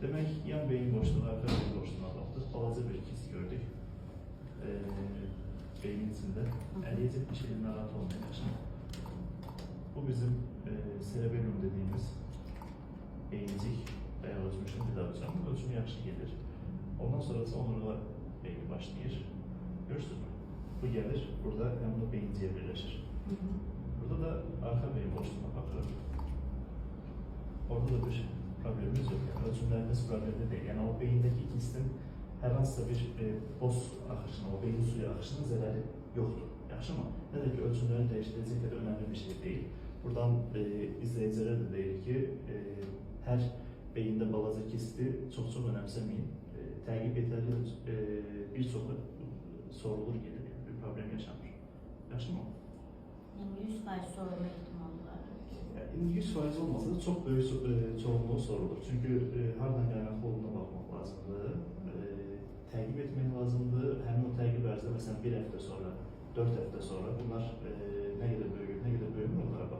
Demək, yan beyin boşluğu, arka beyin boşluğuna baxdıq. Balaca bir kis gördük. Beynin içində. Əliyəcək bir şeyin narahat olmayacaq. Bu bizim cerebellum dediğimiz beyincik veya ölçmüşün bir daha hocam. Ölçümü yaxşı gelir. Ondan sonrası omurga beyni başlayır. Görürsünüz mü? Bu gelir, burada hemen o beyinciye birleşir. Burada da arka beyin boşluğuna bakıyorum. Orada da bir problemimiz yok. Yani ölçümlerimiz problemli değil. Yani o beyindeki kistin her hansısa bir boz akışına, o beyin suyu akışına zararı yoktur. Yaxşı mı? Ne de ki ölçümlerini değiştirecek kadar önemli bir şey değil. Buradan izleyicilere de değil ki her beyinde balaca kisti çok önemsemeyin. Təqib yeterli bir çox sorulur gelir. Yani bir problem yaşanır. Yaxşı mı? Yani 100% sorulma ihtimali var. Yani 100% olmasa da çok büyük çoğunluğu sorulur. Çünkü hardan qaynaqlı olduğuna bakmak lazımdı. Təqib etmək lazımdı. Həmin o təqib ərzində mesela bir həftə sonra, 4 həftə sonra bunlar ne kadar büyür, ne kadar büyümür onlara